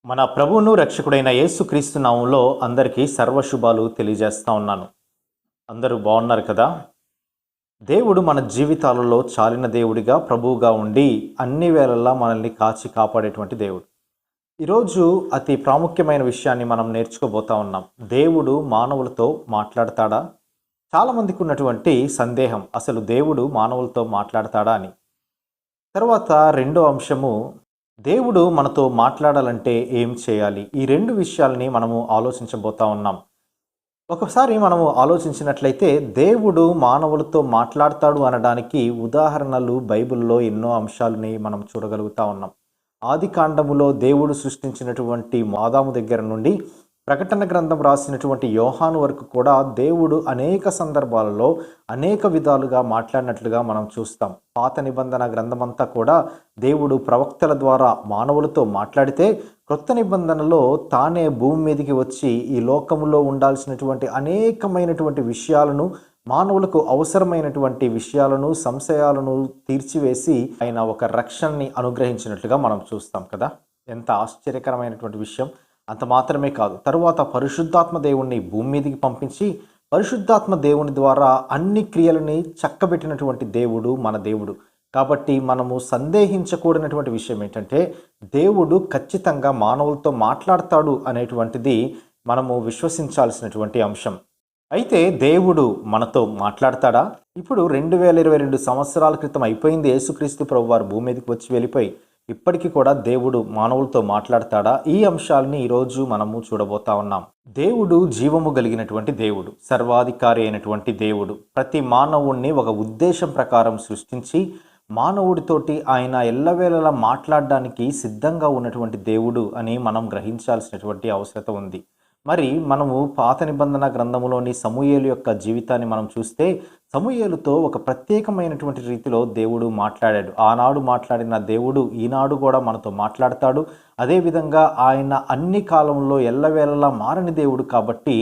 మన ప్రభువును రక్షకుడైన యేసుక్రీస్తు నామంలో అందరికీ సర్వశుభాలు తెలియజేస్తా ఉన్నాను. అందరూ బాగున్నారు కదా? దేవుడు మన జీవితాలలో చాలిన దేవుడిగా, ప్రభువుగా ఉండి అన్ని వేళలా మనల్ని కాచి కాపాడేటువంటి దేవుడు. ఈరోజు అతి ప్రాముఖ్యమైన విషయాన్ని మనం నేర్చుకోబోతా ఉన్నాం. దేవుడు మానవులతో మాట్లాడతాడా? చాలామందికి ఉన్నటువంటి సందేహం, అసలు దేవుడు మానవులతో మాట్లాడతాడా అని. తర్వాత రెండో అంశము, దేవుడు మనతో మాట్లాడాలంటే ఏం చేయాలి? ఈ రెండు విషయాల్ని మనము ఆలోచించబోతా ఉన్నాం. ఒకసారి మనము ఆలోచించినట్లయితే దేవుడు మానవులతో మాట్లాడతాడు అనడానికి ఉదాహరణలు బైబిల్లో ఎన్నో అంశాలని మనం చూడగలుగుతా ఉన్నాం. ఆది కాండములో దేవుడు సృష్టించినటువంటి ఆదాము దగ్గర నుండి ప్రకటన గ్రంథం రాసినటువంటి యోహాను వరకు కూడా దేవుడు అనేక సందర్భాలలో అనేక విధాలుగా మాట్లాడినట్లుగా మనం చూస్తాం. పాత నిబంధన గ్రంథమంతా కూడా దేవుడు ప్రవక్తల ద్వారా మానవులతో మాట్లాడితే, క్రొత్త నిబంధనలో తానే భూమి మీదకి వచ్చి ఈ లోకములో ఉండాల్సినటువంటి అనేకమైనటువంటి విషయాలను, మానవులకు అవసరమైనటువంటి విషయాలను, సంశయాలను తీర్చివేసి ఆయన ఒక రక్షణని అనుగ్రహించినట్లుగా మనం చూస్తాం కదా. ఎంత ఆశ్చర్యకరమైనటువంటి విషయం! అంత మాత్రమే కాదు, తరువాత పరిశుద్ధాత్మ దేవుణ్ణి భూమి మీదకి పంపించి పరిశుద్ధాత్మ దేవుని ద్వారా అన్ని క్రియలని చక్కబెట్టినటువంటి దేవుడు మన దేవుడు. కాబట్టి మనము సందేహించకూడనటువంటి విషయం ఏంటంటే, దేవుడు ఖచ్చితంగా మానవులతో మాట్లాడతాడు అనేటువంటిది మనము విశ్వసించాల్సినటువంటి అంశం. అయితే దేవుడు మనతో మాట్లాడతాడా? ఇప్పుడు 2022 సంవత్సరాల క్రితం అయిపోయింది. యేసుక్రీస్తు ప్రభువారు భూమి మీదకి వచ్చి వెళ్ళిపోయి ఇప్పటికీ కూడా దేవుడు మానవులతో మాట్లాడతాడా? ఈ అంశాలని ఈరోజు మనము చూడబోతా ఉన్నాం. దేవుడు జీవము కలిగినటువంటి దేవుడు, సర్వాధికారి అయినటువంటి దేవుడు. ప్రతి మానవుణ్ణి ఒక ఉద్దేశం ప్రకారం సృష్టించి మానవుడితోటి ఆయన ఎల్లవేళలా మాట్లాడడానికి సిద్ధంగా ఉన్నటువంటి దేవుడు అని మనం గ్రహించాల్సినటువంటి అవసరత ఉంది. మరి మనము పాత నిబంధన గ్రంథములోని సమూయేలు యొక్క జీవితాన్ని మనం చూస్తే, సమూయేలుతో ఒక ప్రత్యేకమైనటువంటి రీతిలో దేవుడు మాట్లాడాడు. ఆనాడు మాట్లాడిన దేవుడు ఈనాడు కూడా మనతో మాట్లాడతాడు. అదేవిధంగా ఆయన అన్ని కాలంలో ఎల్లవేళలా మారని దేవుడు కాబట్టి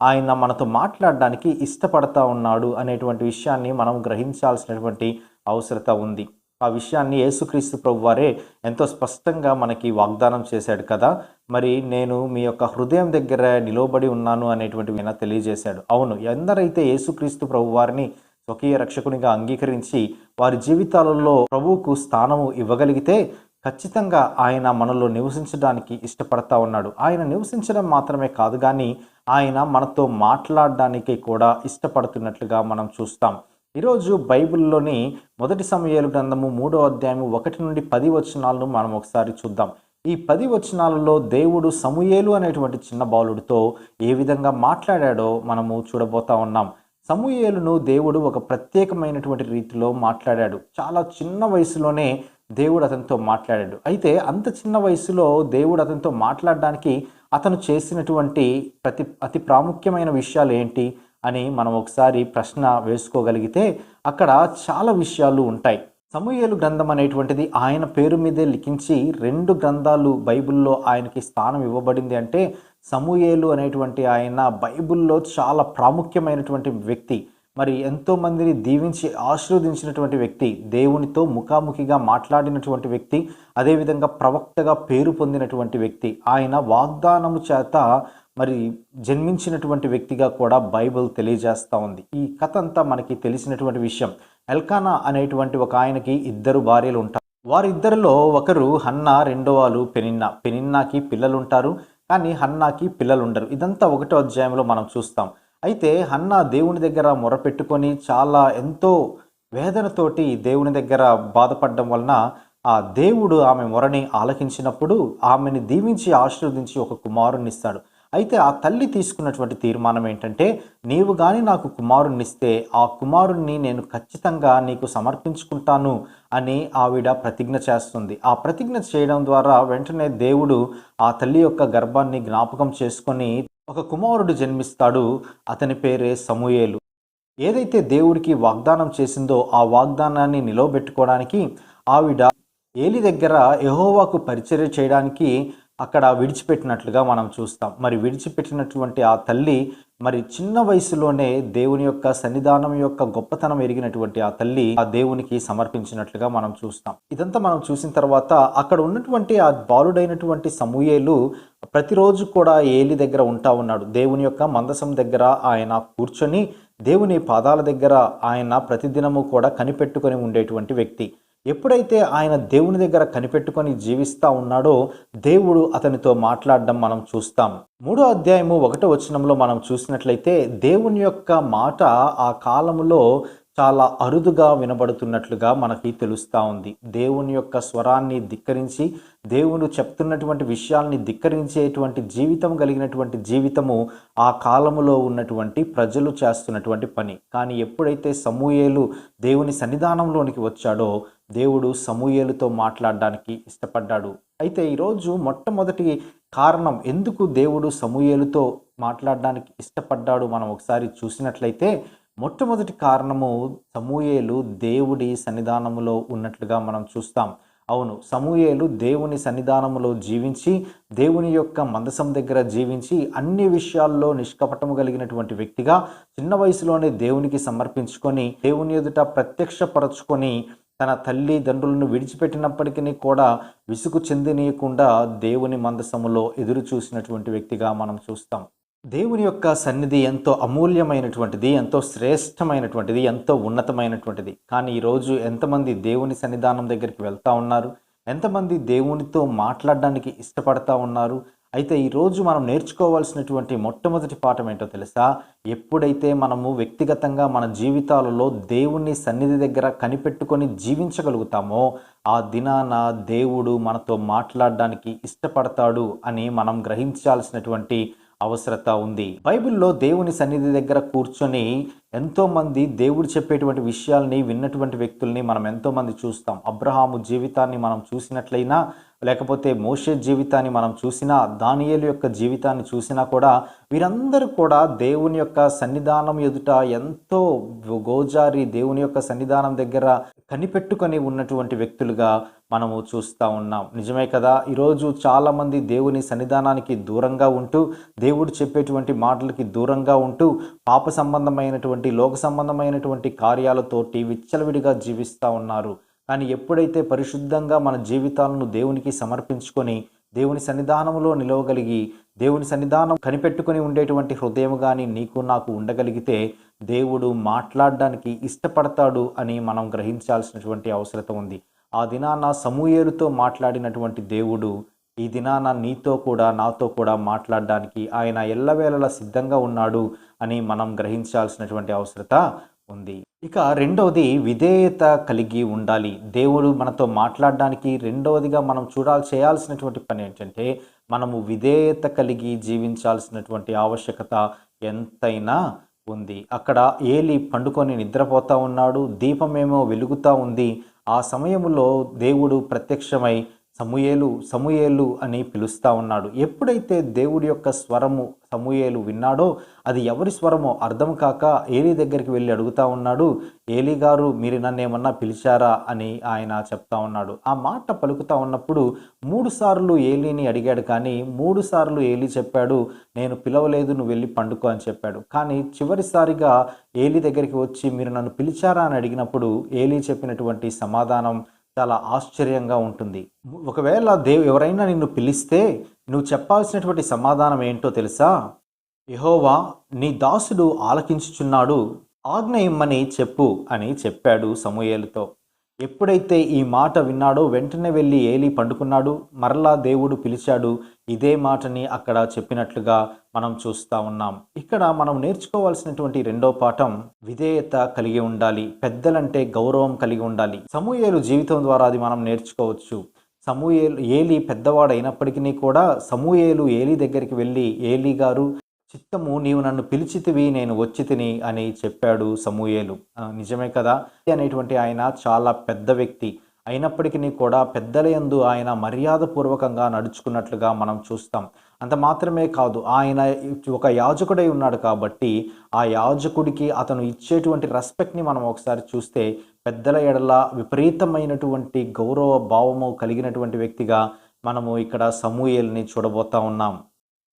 ఆయన మనతో మాట్లాడడానికి ఇష్టపడతా ఉన్నాడు అనేటువంటి విషయాన్ని మనం గ్రహించాల్సినటువంటి అవసరత ఉంది. ఆ విషయాన్ని యేసుక్రీస్తు ప్రభువారే ఎంతో స్పష్టంగా మనకి వాగ్దానం చేశాడు కదా. మరి నేను మీ యొక్క హృదయం దగ్గర నిలవబడి ఉన్నాను అనేటువంటి విన తెలియజేశాడు. అవును, ఎందరైతే యేసుక్రీస్తు ప్రభువారిని స్వకీయ రక్షకునిగా అంగీకరించి వారి జీవితాలలో ప్రభువుకు స్థానము ఇవ్వగలిగితే ఖచ్చితంగా ఆయన మనలో నివసించడానికి ఇష్టపడతా ఉన్నాడు. ఆయన నివసించడం మాత్రమే కాదు కానీ ఆయన మనతో మాట్లాడడానికి కూడా ఇష్టపడుతున్నట్లుగా మనం చూస్తాం. ఈరోజు బైబిల్లోని మొదటి సమూయేలు గ్రంథము 3వ అధ్యాయము 1 నుండి 10 వచనాలను మనం ఒకసారి చూద్దాం. ఈ 10 వచనాలలో దేవుడు సమూయేలు అనేటువంటి చిన్న బాలుడితో ఏ విధంగా మాట్లాడాడో మనము చూడబోతా ఉన్నాం. సమూయేలును దేవుడు ఒక ప్రత్యేకమైనటువంటి రీతిలో మాట్లాడాడు. చాలా చిన్న వయసులోనే దేవుడు అతనితో మాట్లాడాడు. అయితే అంత చిన్న వయసులో దేవుడు అతనితో మాట్లాడడానికి అతను చేసినటువంటి అతి ప్రాముఖ్యమైన విషయాలు ఏంటి అని మనం ఒకసారి ప్రశ్న వేసుకోగలిగితే అక్కడ చాలా విషయాలు ఉంటాయి. సమూయేలు గ్రంథం అనేటువంటిది ఆయన పేరు మీదే లిఖించి 2 గ్రంథాలు బైబిల్లో ఆయనకి స్థానం ఇవ్వబడింది. అంటే సమూయేలు అనేటువంటి ఆయన బైబిల్లో చాలా ప్రాముఖ్యమైనటువంటి వ్యక్తి. మరి ఎంతోమందిని దీవించి ఆశీర్వదించినటువంటి వ్యక్తి, దేవునితో ముఖాముఖిగా మాట్లాడినటువంటి వ్యక్తి, అదేవిధంగా ప్రవక్తగా పేరు పొందినటువంటి వ్యక్తి. ఆయన వాగ్దానము చేత మరి జన్మించినటువంటి వ్యక్తిగా కూడా బైబిల్ తెలియజేస్తూ ఉంది. ఈ కథ అంతా మనకి తెలిసినటువంటి విషయం. ఎల్కానా అనేటువంటి ఒక ఆయనకి 2 భార్యలు ఉంటారు. వారిద్దరిలో ఒకరు హన్నా, రెండో వాళ్ళు పెనిన్నా. పెనిన్నాకి పిల్లలు ఉంటారు కానీ హన్నాకి పిల్లలు ఉండరు. ఇదంతా 1వ అధ్యాయంలో మనం చూస్తాం. అయితే హన్నా దేవుని దగ్గర మొరపెట్టుకొని చాలా ఎంతో వేదనతోటి దేవుని దగ్గర బాధపడడం వలన ఆ దేవుడు ఆమె మొరని ఆలకించినప్పుడు ఆమెని దీవించి ఆశీర్వదించి ఒక కుమారుణ్ణి ఇస్తాడు. అయితే ఆ తల్లి తీసుకున్నటువంటి తీర్మానం ఏంటంటే, నీవు కానీ నాకు కుమారుణ్ణిస్తే ఆ కుమారుణ్ణి నేను ఖచ్చితంగా నీకు సమర్పించుకుంటాను అని ఆవిడ ప్రతిజ్ఞ చేస్తుంది. ఆ ప్రతిజ్ఞ చేయడం ద్వారా వెంటనే దేవుడు ఆ తల్లి యొక్క గర్భాన్ని జ్ఞాపకం చేసుకొని ఒక కుమారుడు జన్మిస్తాడు. అతని పేరే సమూయేలు. ఏదైతే దేవుడికి వాగ్దానం చేసిందో ఆ వాగ్దానాన్ని నిలవబెట్టుకోవడానికి ఆవిడ ఏలి దగ్గర యెహోవాకు పరిచర్య చేయడానికి అక్కడ విడిచిపెట్టినట్లుగా మనం చూస్తాం. మరి విడిచిపెట్టినటువంటి ఆ తల్లి మరి చిన్న వయసులోనే దేవుని యొక్క సన్నిధానం యొక్క గొప్పతనం ఎరిగినటువంటి ఆ తల్లి ఆ దేవునికి సమర్పించినట్లుగా మనం చూస్తాం. ఇదంతా మనం చూసిన తర్వాత అక్కడ ఉన్నటువంటి ఆ బాలుడైనటువంటి సమూయేలు ప్రతిరోజు కూడా ఏలి దగ్గర ఉంటా ఉన్నాడు. దేవుని యొక్క మందసం దగ్గర ఆయన కూర్చొని దేవుని పాదాల దగ్గర ఆయన ప్రతిదినము కూడా కనిపెట్టుకొని ఉండేటువంటి వ్యక్తి. ఎప్పుడైతే ఆయన దేవుని దగ్గర కనిపెట్టుకొని జీవిస్తా ఉన్నాడో దేవుడు అతనితో మాట్లాడడం మనం చూస్తాం. 3వ అధ్యాయము 1వ వచనంలో మనం చూసినట్లయితే దేవుని యొక్క మాట ఆ కాలములో చాలా అరుదుగా వినబడుతున్నట్లుగా మనకి తెలుస్తూ ఉంది. దేవుని యొక్క స్వరాన్ని ధిక్కరించి దేవుడు చెప్తున్నటువంటి విషయాల్ని ధిక్కరించేటువంటి జీవితం కలిగినటువంటి జీవితము ఆ కాలములో ఉన్నటువంటి ప్రజలు చేస్తున్నటువంటి పని. కానీ ఎప్పుడైతే సమూయేలు దేవుని సన్నిధానంలోనికి వచ్చాడో దేవుడు సమూయేలుతో మాట్లాడడానికి ఇష్టపడ్డాడు. అయితే ఈరోజు మొట్టమొదటి కారణం ఎందుకు దేవుడు సమూయేలుతో మాట్లాడడానికి ఇష్టపడ్డాడు మనం ఒకసారి చూసినట్లయితే మొట్టమొదటి కారణము సమూయేలు దేవుడి సన్నిధానములో ఉన్నట్లుగా మనం చూస్తాం. అవును, సమూయేలు దేవుని సన్నిధానములో జీవించి దేవుని యొక్క మందసం దగ్గర జీవించి అన్ని విషయాల్లో నిష్కపటము కలిగినటువంటి వ్యక్తిగా చిన్న వయసులోనే దేవునికి సమర్పించుకొని దేవుని ఎదుట ప్రత్యక్షపరచుకొని తన తల్లిదండ్రులను విడిచిపెట్టినప్పటికీ కూడా విసుగు చెందనీయకుండా దేవుని మందసములో ఎదురు చూసినటువంటి వ్యక్తిగా మనం చూస్తాం. దేవుని యొక్క సన్నిధి ఎంతో అమూల్యమైనటువంటిది, ఎంతో శ్రేష్టమైనటువంటిది, ఎంతో ఉన్నతమైనటువంటిది. కానీ ఈరోజు ఎంతమంది దేవుని సన్నిధానం దగ్గరికి వెళ్తూ ఉన్నారు, ఎంతమంది దేవునితో మాట్లాడడానికి ఇష్టపడతా ఉన్నారు? అయితే ఈరోజు మనం నేర్చుకోవాల్సినటువంటి మొట్టమొదటి పాఠం ఏంటో తెలుసా? ఎప్పుడైతే మనము వ్యక్తిగతంగా మన జీవితాలలో దేవుని సన్నిధి దగ్గర కనిపెట్టుకొని జీవించగలుగుతామో ఆ దినాన దేవుడు మనతో మాట్లాడడానికి ఇష్టపడతాడు అని మనం గ్రహించాల్సినటువంటి అవసరత ఉంది. బైబిల్లో దేవుని సన్నిధి దగ్గర కూర్చొని ఎంతోమంది దేవుడు చెప్పేటువంటి విషయాల్ని విన్నటువంటి వ్యక్తుల్ని మనం ఎంతోమంది చూస్తాం. అబ్రహాము జీవితాన్ని మనం చూసినట్లయినా, లేకపోతే మోషే జీవితాన్ని మనం చూసినా, దానియేలు యొక్క జీవితాన్ని చూసినా కూడా వీరందరూ కూడా దేవుని యొక్క సన్నిధానం ఎదుట ఎంతో గోజారి దేవుని యొక్క సన్నిధానం దగ్గర కనిపెట్టుకొని ఉన్నటువంటి వ్యక్తులుగా మనము చూస్తూ ఉన్నాం. నిజమే కదా? ఈరోజు చాలామంది దేవుని సన్నిధానానికి దూరంగా ఉంటూ, దేవుడు చెప్పేటువంటి మాటలకి దూరంగా ఉంటూ, పాప సంబంధమైనటువంటి లోక సంబంధమైనటువంటి కార్యాలతోటి విచ్చలవిడిగా జీవిస్తూ ఉన్నారు. కానీ ఎప్పుడైతే పరిశుద్ధంగా మన జీవితాలను దేవునికి సమర్పించుకొని దేవుని సన్నిధానంలో నిలవగలిగి దేవుని సన్నిధానం కనిపెట్టుకొని ఉండేటువంటి హృదయం కానీ నీకు నాకు ఉండగలిగితే దేవుడు మాట్లాడడానికి ఇష్టపడతాడు అని మనం గ్రహించాల్సినటువంటి అవసరం ఉంది. ఆ దినాన సమూయేలుతో మాట్లాడినటువంటి దేవుడు ఈ దినాన నీతో కూడా నాతో కూడా మాట్లాడడానికి ఆయన ఎల్లవేళలా సిద్ధంగా ఉన్నాడు అని మనం గ్రహించాల్సినటువంటి అవసరత ఉంది. ఇక రెండవది విధేయత కలిగి ఉండాలి. దేవుడు మనతో మాట్లాడడానికి రెండవదిగా మనం చేయాల్సినటువంటి పని ఏంటంటే మనము విధేయత కలిగి జీవించాల్సినటువంటి ఆవశ్యకత ఎంతైనా ఉంది. అక్కడ ఏలి పండుకొని నిద్రపోతా ఉన్నాడు, దీపమేమో వెలుగుతూ ఉంది. ఆ సమయంలో దేవుడు ప్రత్యక్షమై సమూయేలు సమూయేలు అని పిలుస్తూ ఉన్నాడు. ఎప్పుడైతే దేవుడి యొక్క స్వరము సమూయేలు విన్నాడో అది ఎవరి స్వరమో అర్థం కాక ఏలీ దగ్గరికి వెళ్ళి అడుగుతా ఉన్నాడు, ఏలీ గారు మీరు నన్ను ఏమన్నా పిలిచారా అని ఆయన చెప్తా ఉన్నాడు. ఆ మాట పలుకుతా ఉన్నప్పుడు 3 సార్లు ఏలీని అడిగాడు, కానీ 3 సార్లు ఏలీ చెప్పాడు నేను పిలవలేదు, నువ్వు వెళ్ళి పండుకో అని చెప్పాడు. కానీ చివరిసారిగా ఏలీ దగ్గరికి వచ్చి మీరు నన్ను పిలిచారా అని అడిగినప్పుడు ఏలీ చెప్పినటువంటి సమాధానం చాలా ఆశ్చర్యంగా ఉంటుంది. ఒకవేళ ఎవరైనా నిన్ను పిలిస్తే నువ్వు చెప్పాల్సినటువంటి సమాధానం ఏంటో తెలుసా? యెహోవా నీ దాసుడు ఆలకించుచున్నాడు, ఆజ్ఞ ఇమ్మని చెప్పు అని చెప్పాడు సమూయేలుతో. ఎప్పుడైతే ఈ మాట విన్నాడో వెంటనే వెళ్ళి ఏలీ పండుకున్నాడు. మరలా దేవుడు పిలిచాడు. ఇదే మాటని అక్కడ చెప్పినట్లుగా మనం చూస్తూ ఉన్నాం. ఇక్కడ మనం నేర్చుకోవాల్సినటువంటి రెండో పాఠం విధేయత కలిగి ఉండాలి. పెద్దలంటే గౌరవం కలిగి ఉండాలి. సమూయేలు జీవితం ద్వారా అది మనం నేర్చుకోవచ్చు. ఏలీ పెద్దవాడు అయినప్పటికీ కూడా సమూయేలు ఏలీ దగ్గరికి వెళ్ళి ఏలీ గారు చిత్తము నీవు నన్ను పిలిచితివి, నేను వచ్చి తిని అని చెప్పాడు సమూయేలు. నిజమే కదా? అనేటువంటి ఆయన చాలా పెద్ద వ్యక్తి అయినప్పటికీ కూడా పెద్దల యందు ఆయన మర్యాదపూర్వకంగా నడుచుకున్నట్లుగా మనం చూస్తాం. అంత మాత్రమే కాదు, ఆయన ఒక యాజకుడై ఉన్నాడు కాబట్టి ఆ యాజకుడికి అతను ఇచ్చేటువంటి రెస్పెక్ట్ని మనం ఒకసారి చూస్తే పెద్దల ఎడల విపరీతమైనటువంటి గౌరవ భావము కలిగినటువంటి వ్యక్తిగా మనము ఇక్కడ సమూయేలుని చూడబోతా ఉన్నాం.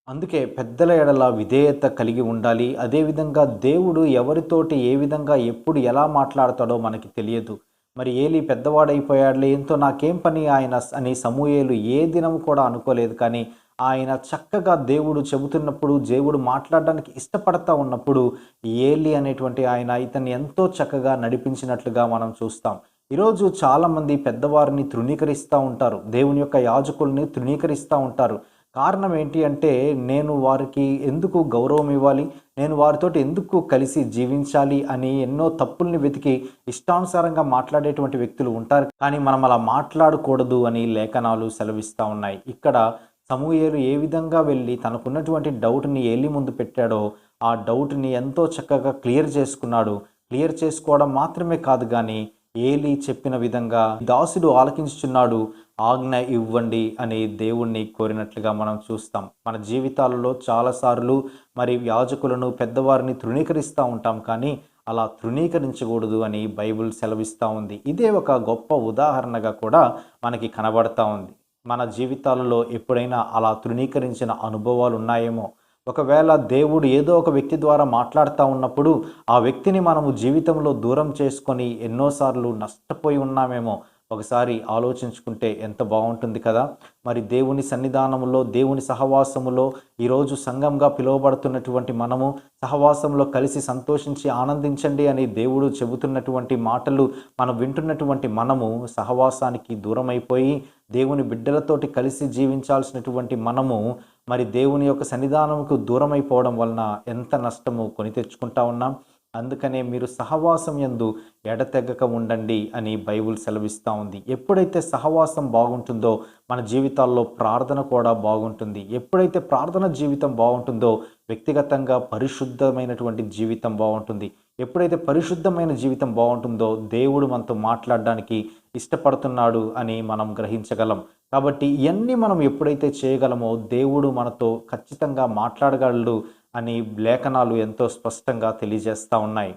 అందుకే పెద్దల ఎడల విధేయత కలిగి ఉండాలి. అదేవిధంగా దేవుడు ఎవరితోటి ఏ విధంగా ఎప్పుడు ఎలా మాట్లాడతాడో మనకి తెలియదు. మరి ఏలి పెద్దవాడైపోయాడులే ఎంతో నాకేం పని అని సమూయేలు ఏ దినం కూడా అనుకోలేదు. కానీ ఆయన చక్కగా దేవుడు చెబుతున్నప్పుడు, దేవుడు మాట్లాడడానికి ఇష్టపడతా ఉన్నప్పుడు ఏలి అనేటువంటి ఆయన ఇతన్ని ఎంతో చక్కగా నడిపించినట్లుగా మనం చూస్తాం. ఈరోజు చాలామంది పెద్దవారిని తృణీకరిస్తూ ఉంటారు. దేవుని యొక్క యాజకుల్ని తృణీకరిస్తూ ఉంటారు. కారణం ఏంటి అంటే, నేను వారికి ఎందుకు గౌరవం ఇవ్వాలి? నేను వారితోటి ఎందుకు కలిసి జీవించాలి? అని ఎన్నో తప్పుల్ని వెతికి ఇష్టానుసారంగా మాట్లాడేటువంటి వ్యక్తులు ఉంటారు. కానీ మనం అలా మాట్లాడకూడదు అని లేఖనాలు సెలవిస్తూ ఉన్నాయి. ఇక్కడ సమూయేలు ఏ విధంగా వెళ్ళి తనకున్నటువంటి డౌట్‌ని ఏలి ముందు పెట్టాడో, ఆ డౌట్‌ని ఎంతో చక్కగా క్లియర్ చేసుకున్నాడు. క్లియర్ చేసుకోవడం మాత్రమే కాదు గానీ, ఏలి చెప్పిన విధంగా దాసుడు ఆలకించుచున్నాడు, ఆజ్ఞ ఇవ్వండి అని దేవుణ్ణి కోరినట్లుగా మనం చూస్తాం. మన జీవితాలలో చాలాసార్లు మరి యాజకులను, పెద్దవారిని తృణీకరిస్తూ ఉంటాం. కానీ అలా తృణీకరించకూడదు అని బైబిల్ సెలవిస్తూ ఉంది. ఇదే ఒక గొప్ప ఉదాహరణగా కూడా మనకి కనబడతా ఉంది. మన జీవితాలలో ఎప్పుడైనా అలా తృణీకరించిన అనుభవాలు ఉన్నాయేమో. ఒకవేళ దేవుడు ఏదో ఒక వ్యక్తి ద్వారా మాట్లాడుతూ ఉన్నప్పుడు ఆ వ్యక్తిని మనము జీవితంలో దూరం చేసుకొని ఎన్నోసార్లు నష్టపోయి ఉన్నామేమో. ఒకసారి ఆలోచించుకుంటే ఎంత బాగుంటుంది కదా. మరి దేవుని సన్నిధానములో, దేవుని సహవాసములో ఈరోజు సంఘంగా పిలువబడుతున్నటువంటి మనము సహవాసంలో కలిసి సంతోషించి ఆనందించండి అని దేవుడు చెబుతున్నటువంటి మాటలు మనం వింటున్నటువంటి మనము సహవాసానికి దూరమైపోయి దేవుని బిడ్డలతోటి కలిసి జీవించాల్సినటువంటి మనము మరి దేవుని యొక్క సన్నిధానముకు దూరమైపోవడం వలన ఎంత నష్టము కొని తెచ్చుకుంటా ఉన్నాం. అందుకనే మీరు సహవాసం యందు ఎడతెగక ఉండండి అని బైబిల్ సెలవిస్తూ ఉంది. ఎప్పుడైతే సహవాసం బాగుంటుందో మన జీవితాల్లో ప్రార్థన కూడా బాగుంటుంది. ఎప్పుడైతే ప్రార్థన జీవితం బాగుంటుందో వ్యక్తిగతంగా పరిశుద్ధమైనటువంటి జీవితం బాగుంటుంది. ఎప్పుడైతే పరిశుద్ధమైన జీవితం బాగుంటుందో దేవుడు మనతో మాట్లాడడానికి ఇష్టపడుతున్నాడు అని మనం గ్రహించగలం. కాబట్టి ఇవన్నీ మనం ఎప్పుడైతే చేయగలమో దేవుడు మనతో ఖచ్చితంగా మాట్లాడగలడు అని లేఖనాలు ఎంతో స్పష్టంగా తెలియజేస్తూ ఉన్నాయి.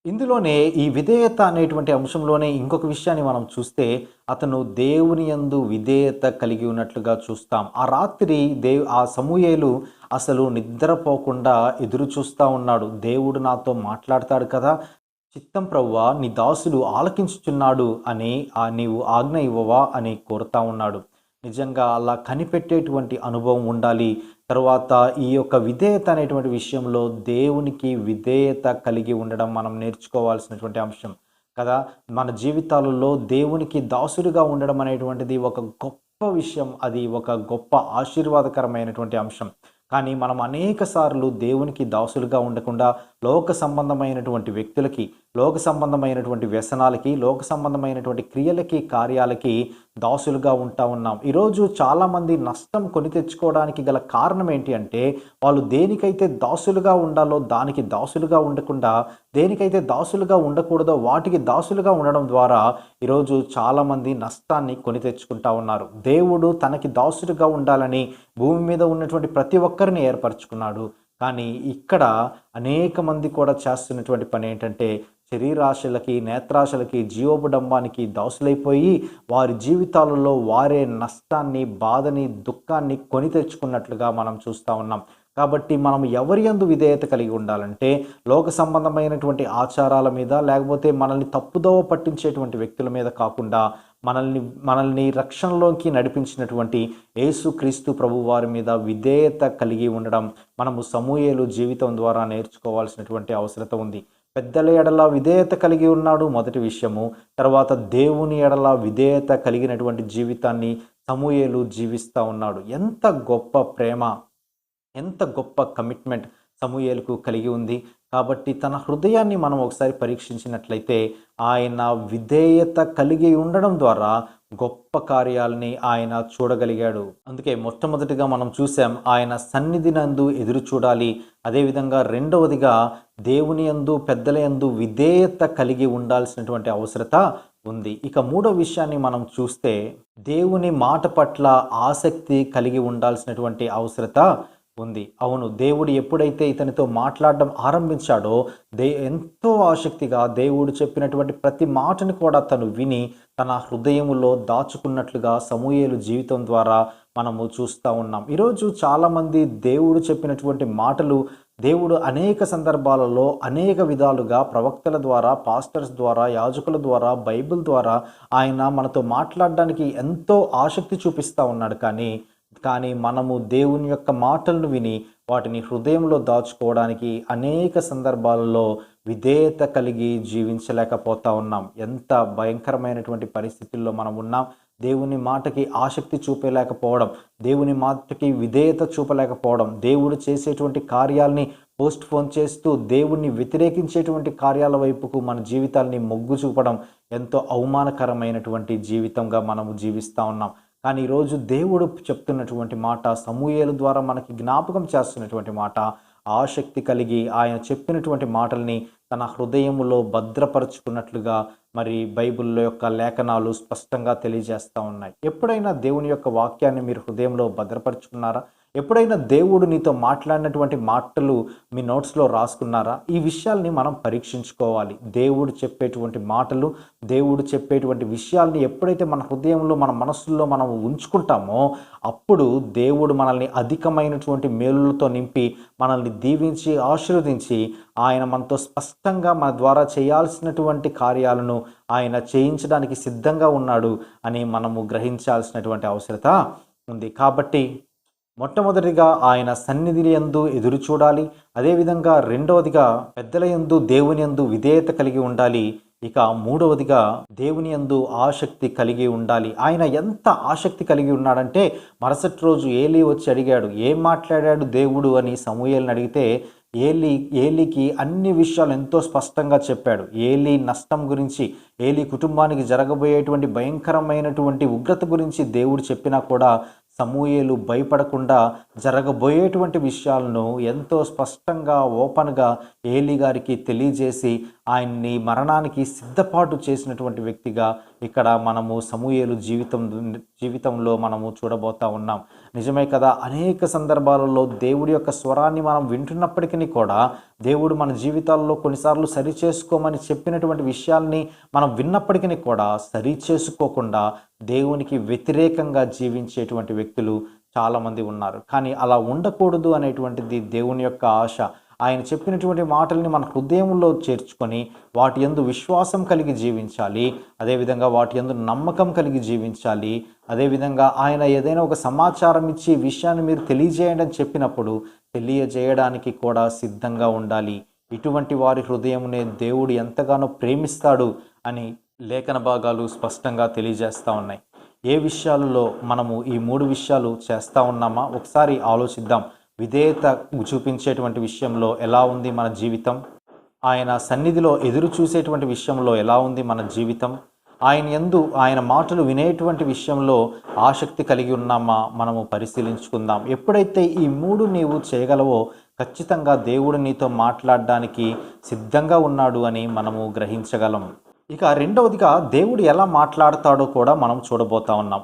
ఇందులోనే ఈ విధేయత అనేటువంటి అంశంలోనే ఇంకొక విషయాన్ని మనం చూస్తే అతను దేవుని యందు విధేయత కలిగి ఉన్నట్లుగా చూస్తాం. ఆ రాత్రి ఆ సమూయేలు అసలు నిద్రపోకుండా ఎదురు చూస్తూ ఉన్నాడు. దేవుడు నాతో మాట్లాడతాడు కదా, చిత్తం ప్రభువా నీ దాసుడు ఆలకించుచున్నాడు అని నీవు ఆజ్ఞ ఇవ్వవా అని కోరుతా ఉన్నాడు. నిజంగా అలా కనిపెట్టేటువంటి అనుభవం ఉండాలి. తర్వాత ఈ యొక్క విధేయత అనేటువంటి విషయంలో దేవునికి విధేయత కలిగి ఉండడం మనం నేర్చుకోవాల్సినటువంటి అంశం కదా. మన జీవితాలలో దేవునికి దాసుడిగా ఉండడం అనేటువంటిది ఒక గొప్ప విషయం. అది ఒక గొప్ప ఆశీర్వాదకరమైనటువంటి అంశం. కానీ మనం అనేక సార్లు దేవునికి దాసులుగా ఉండకుండా లోక సంబంధమైనటువంటి వ్యక్తులకి, లోక సంబంధమైనటువంటి వ్యసనాలకి, లోక సంబంధమైనటువంటి క్రియలకి, కార్యాలకి దాసులుగా ఉంటా ఉన్నాం. ఈరోజు చాలామంది నష్టం కొని తెచ్చుకోవడానికి గల కారణం ఏంటి అంటే, వాళ్ళు దేనికైతే దాసులుగా ఉండాలో దానికి దాసులుగా ఉండకుండా, దేనికైతే దాసులుగా ఉండకూడదో వాటికి దాసులుగా ఉండడం ద్వారా ఈరోజు చాలామంది నష్టాన్ని కొని తెచ్చుకుంటా ఉన్నారు. దేవుడు తనకి దాసులుగా ఉండాలని భూమి మీద ఉన్నటువంటి ప్రతి ఒక్కరిని ఏర్పరచుకున్నాడు. కానీ ఇక్కడ అనేక మంది కూడా చేస్తున్నటువంటి పని ఏంటంటే, శరీరాశలకి, నేత్రాశలకి, జీవోపడంబానికి దాసులైపోయి వారి జీవితాలలో వారే నష్టాన్ని, బాధని, దుఃఖాన్ని కొని తెచ్చుకున్నట్లుగా మనం చూస్తూ ఉన్నాం. కాబట్టి మనం ఎవరి యందు విధేయత కలిగి ఉండాలంటే, లోక సంబంధమైనటువంటి ఆచారాల మీద, లేకపోతే మనల్ని తప్పుదోవ పట్టించేటువంటి వ్యక్తుల మీద కాకుండా మనల్ని రక్షణలోకి నడిపించినటువంటి యేసుక్రీస్తు ప్రభు వారి మీద విధేయత కలిగి ఉండడం మనము సమూయేలు జీవితం ద్వారా నేర్చుకోవాల్సినటువంటి అవసరత ఉంది. పెద్దల ఎడల విధేయత కలిగి ఉన్నాడు మొదటి విషయము. తర్వాత దేవుని ఎడల విధేయత కలిగినటువంటి జీవితాన్ని సమూయేలు జీవిస్తూ ఉన్నాడు. ఎంత గొప్ప ప్రేమ, ఎంత గొప్ప కమిట్మెంట్ సమూయేలుకు కలిగి ఉంది. కాబట్టి తన హృదయాన్ని మనం ఒకసారి పరీక్షించినట్లయితే ఆయన విధేయత కలిగి ఉండడం ద్వారా గొప్ప కార్యాలని ఆయన చూడగలిగాడు. అందుకే మొట్టమొదటిగా మనం చూసాం, ఆయన సన్నిధి నందు ఎదురు చూడాలి. అదేవిధంగా రెండవదిగా దేవుని యందు, పెద్దల యందు విధేయత కలిగి ఉండాల్సినటువంటి అవసరత ఉంది. ఇక మూడో విషయాన్ని మనం చూస్తే దేవుని మాట పట్ల ఆసక్తి కలిగి ఉండాల్సినటువంటి అవసరత ఉంది. అవును, దేవుడు ఎప్పుడైతే ఇతనితో మాట్లాడడం ఆరంభించాడో ఎంతో ఆసక్తిగా దేవుడు చెప్పినటువంటి ప్రతి మాటని కూడా తను విని తన హృదయములో దాచుకున్నట్లుగా సమూయేలు జీవితం ద్వారా మనము చూస్తూ ఉన్నాం. ఈరోజు చాలామంది దేవుడు చెప్పినటువంటి మాటలు దేవుడు అనేక సందర్భాలలో అనేక విధాలుగా ప్రవక్తల ద్వారా, పాస్టర్స్ ద్వారా, యాజకుల ద్వారా, బైబిల్ ద్వారా ఆయన మనతో మాట్లాడడానికి ఎంతో ఆసక్తి చూపిస్తూ ఉన్నాడు. కానీ మనము దేవుని యొక్క మాటలను విని వాటిని హృదయంలో దాచుకోవడానికి అనేక సందర్భాలలో విధేయత కలిగి జీవించలేకపోతా ఉన్నాం. ఎంత భయంకరమైనటువంటి పరిస్థితుల్లో మనం ఉన్నాం. దేవుని మాటకి ఆసక్తి చూపలేకపోవడం, దేవుని మాటకి విధేయత చూపలేకపోవడం, దేవుడు చేసేటువంటి కార్యాలని పోస్ట్ పోన్ చేస్తూ దేవుణ్ణి వ్యతిరేకించేటువంటి కార్యాల వైపుకు మన జీవితాల్ని మొగ్గు చూపడం ఎంతో అవమానకరమైనటువంటి జీవితంగా మనము జీవిస్తూ ఉన్నాం. కానీ ఈరోజు దేవుడు చెప్తున్నటువంటి మాట, సమూయేలు ద్వారా మనకి జ్ఞాపకం చేస్తున్నటువంటి మాట, ఆసక్తి కలిగి ఆయన చెప్పినటువంటి మాటల్ని తన హృదయములో భద్రపరుచుకున్నట్లుగా మరి బైబిల్లో యొక్క లేఖనాలు స్పష్టంగా తెలియజేస్తూ ఉన్నాయి. ఎప్పుడైనా దేవుని యొక్క వాక్యాన్ని మీరు హృదయంలో భద్రపరుచుకున్నారా? ఎప్పుడైనా దేవుడు నీతో మాట్లాడినటువంటి మాటలు మీ నోట్స్లో రాసుకున్నారా? ఈ విషయాల్ని మనం పరీక్షించుకోవాలి. దేవుడు చెప్పేటువంటి మాటలు, దేవుడు చెప్పేటువంటి విషయాల్ని ఎప్పుడైతే మన హృదయంలో, మన మనస్సుల్లో మనం ఉంచుకుంటామో అప్పుడు దేవుడు మనల్ని అధికమైనటువంటి మేలులతో నింపి మనల్ని దీవించి ఆశీర్వదించి ఆయన మనతో స్పష్టంగా మన ద్వారా చేయాల్సినటువంటి కార్యాలను ఆయన చేయించడానికి సిద్ధంగా ఉన్నాడు అని మనము గ్రహించాల్సినటువంటి అవసరత ఉంది. కాబట్టి మొట్టమొదటిగా ఆయన సన్నిధి యందు ఎదురు చూడాలి. అదేవిధంగా రెండవదిగా పెద్దల యందు, దేవుని యందు విధేయత కలిగి ఉండాలి. ఇక మూడవదిగా దేవుని యందు ఆసక్తి కలిగి ఉండాలి. ఆయన ఎంత ఆసక్తి కలిగి ఉన్నాడంటే మరుసటి రోజు ఏలీ వచ్చి అడిగాడు, ఏం మాట్లాడాడు దేవుడు అని సమూయేలుని అడిగితే ఏలీకి అన్ని విషయాలు ఎంతో స్పష్టంగా చెప్పాడు. ఏలీ నష్టం గురించి, ఏలీ కుటుంబానికి జరగబోయేటువంటి భయంకరమైనటువంటి ఉగ్రత గురించి దేవుడు చెప్పినా కూడా సమూయేలు భయపడకుండా జరగబోయేటువంటి విషయాలను ఎంతో స్పష్టంగా ఓపెన్గా ఏలీ గారికి తెలియజేసి ఆయన్ని మరణానికి సిద్ధపాటు చేసినటువంటి వ్యక్తిగా ఇక్కడ మనము సమూయేలు జీవితంలో మనము చూడబోతా ఉన్నాం. నిజమే కదా, అనేక సందర్భాలలో దేవుడి యొక్క స్వరాన్ని మనం వింటున్నప్పటికీ కూడా దేవుడు మన జీవితాల్లో కొన్నిసార్లు సరిచేసుకోమని చెప్పినటువంటి విషయాల్ని మనం విన్నప్పటికీ కూడా సరిచేసుకోకుండా దేవునికి వ్యతిరేకంగా జీవించేటువంటి వ్యక్తులు చాలామంది ఉన్నారు. కానీ అలా ఉండకూడదు అనేటువంటిది దేవుని యొక్క ఆశ. ఆయన చెప్పినటువంటి మాటల్ని మన హృదయంలో చేర్చుకొని వాటి యందు విశ్వాసం కలిగి జీవించాలి. అదేవిధంగా వాటి యందు నమ్మకం కలిగి జీవించాలి. అదేవిధంగా ఆయన ఏదైనా ఒక సమాచారం ఇచ్చి విషయాన్ని మీరు తెలియజేయండి అని చెప్పినప్పుడు తెలియజేయడానికి కూడా సిద్ధంగా ఉండాలి. ఇటువంటి వారి హృదయమునే దేవుడు ఎంతగానో ప్రేమిస్తాడు అని లేఖన భాగాలు స్పష్టంగా తెలియజేస్తూ ఉన్నాయి. ఏ విషయాలలో మనము ఈ 3 విషయాలు చేస్తూ ఉన్నామా ఒకసారి ఆలోచిద్దాం. విధేయత చూపించేటువంటి విషయంలో ఎలా ఉంది మన జీవితం? ఆయన సన్నిధిలో ఎదురు చూసేటువంటి విషయంలో ఎలా ఉంది మన జీవితం? ఆయన యందు ఆయన మాటలు వినేటువంటి విషయంలో ఆసక్తి కలిగి ఉన్నామా మనము పరిశీలించుకుందాం. ఎప్పుడైతే ఈ 3 నీవు చేయగలవో ఖచ్చితంగా దేవుడు నీతో మాట్లాడడానికి సిద్ధంగా ఉన్నాడు అని మనము గ్రహించగలం. ఇక రెండవదిగా దేవుడు ఎలా మాట్లాడతాడో కూడా మనం చూడబోతా ఉన్నాం.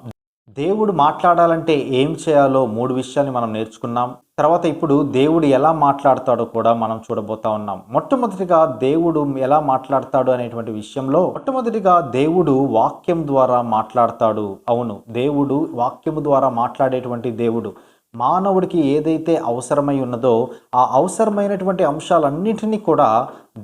దేవుడు మాట్లాడాలంటే ఏం చేయాలో 3 విషయాల్ని మనం నేర్చుకున్నాం. తర్వాత ఇప్పుడు దేవుడు ఎలా మాట్లాడతాడో కూడా మనం చూడబోతా ఉన్నాం. మొట్టమొదటిగా దేవుడు ఎలా మాట్లాడతాడు అనేటువంటి విషయంలో మొట్టమొదటిగా దేవుడు వాక్యం ద్వారా మాట్లాడతాడు. అవును, దేవుడు వాక్యము ద్వారా మాట్లాడేటువంటి దేవుడు. మానవుడికి ఏదైతే అవసరమై ఉన్నదో ఆ అవసరమైనటువంటి అంశాలన్నింటినీ కూడా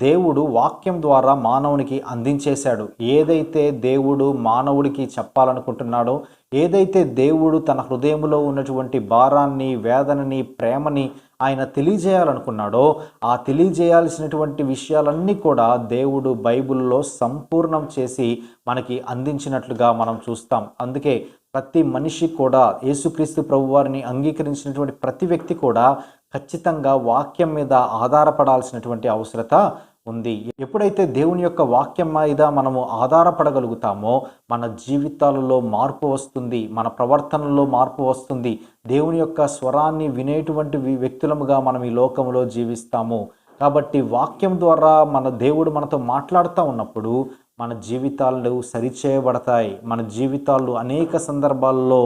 దేవుడు వాక్యం ద్వారా మానవునికి అందించేశాడు. ఏదైతే దేవుడు మానవుడికి చెప్పాలనుకుంటున్నాడో, ఏదైతే దేవుడు తన హృదయంలో ఉన్నటువంటి భారాన్ని, వేదనని, ప్రేమని ఆయన తెలియజేయాలనుకున్నాడో ఆ తెలియజేయాల్సినటువంటి విషయాలన్నీ కూడా దేవుడు బైబిల్లో సంపూర్ణం చేసి మనకి అందించినట్లుగా మనం చూస్తాం. అందుకే ప్రతి మనిషి కూడా యేసుక్రీస్తు ప్రభువారిని అంగీకరించినటువంటి ప్రతి వ్యక్తి కూడా ఖచ్చితంగా వాక్యం మీద ఆధారపడాల్సినటువంటి అవసరత ఉంది. ఎప్పుడైతే దేవుని యొక్క వాక్యం మీద మనము ఆధారపడగలుగుతామో మన జీవితాలలో మార్పు వస్తుంది, మన ప్రవర్తనలో మార్పు వస్తుంది. దేవుని యొక్క స్వరాన్ని వినేటువంటి వ్యక్తులముగా మనం ఈ లోకంలో జీవిస్తాము. కాబట్టి వాక్యం ద్వారా మన దేవుడు మనతో మాట్లాడుతూ ఉన్నప్పుడు మన జీవితాలు సరిచేయబడతాయి. మన జీవితాలు అనేక సందర్భాల్లో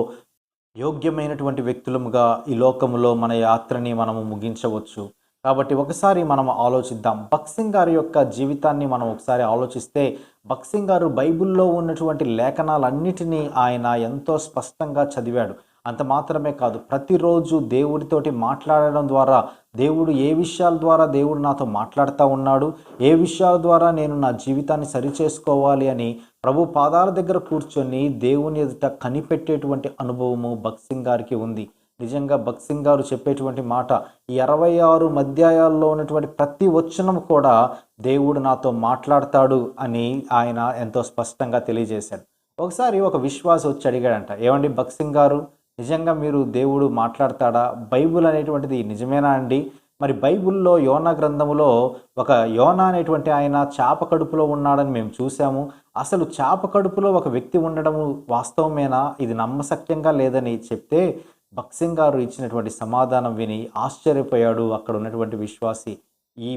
యోగ్యమైనటువంటి వ్యక్తులముగా ఈ లోకములో మన యాత్రని మనము ముగించవచ్చు. కాబట్టి ఒకసారి మనం ఆలోచిద్దాం. భగత్ సింగ్ గారి యొక్క జీవితాన్ని మనం ఒకసారి ఆలోచిస్తే, భగత్ సింగ్ గారు బైబిల్‌లో ఉన్నటువంటి లేఖనాలన్నిటినీ ఆయన ఎంతో స్పష్టంగా చదివాడు. అంత మాత్రమే కాదు, ప్రతిరోజు దేవుడితోటి మాట్లాడడం ద్వారా, దేవుడు ఏ విషయాల ద్వారా దేవుడు నాతో మాట్లాడుతూ ఉన్నాడు, ఏ విషయాల ద్వారా నేను నా జీవితాన్ని సరిచేసుకోవాలి అని ప్రభు పాదాల దగ్గర కూర్చొని దేవుని ఎదుట కనిపెట్టేటువంటి అనుభవము భగత్ సింగ్ గారికి ఉంది. నిజంగా భగత్ సింగ్ గారు చెప్పేటువంటి మాట, ఈ 66 అధ్యాయాల్లో ఉన్నటువంటి ప్రతి వచనం కూడా దేవుడు నాతో మాట్లాడతాడు అని ఆయన ఎంతో స్పష్టంగా తెలియజేశాడు. ఒకసారి ఒక విశ్వాసి వచ్చి అడిగాడంట, ఏమండి భగత్ సింగ్ గారు, నిజంగా మీరు దేవుడు మాట్లాడతాడా? బైబిల్ అనేటువంటిది నిజమేనా అండి? మరి బైబిల్లో యోనా గ్రంథములో ఒక యోనా అనేటువంటి ఆయన చేప కడుపులో ఉన్నాడని మేము చూసాము. అసలు చేప కడుపులో ఒక వ్యక్తి ఉండడము వాస్తవమేనా? ఇది నమ్మశక్యంగా లేదని చెప్తే భగత్ సింగ్ గారు ఇచ్చినటువంటి సమాధానం విని ఆశ్చర్యపోయాడు అక్కడ ఉన్నటువంటి విశ్వాసి. ఈ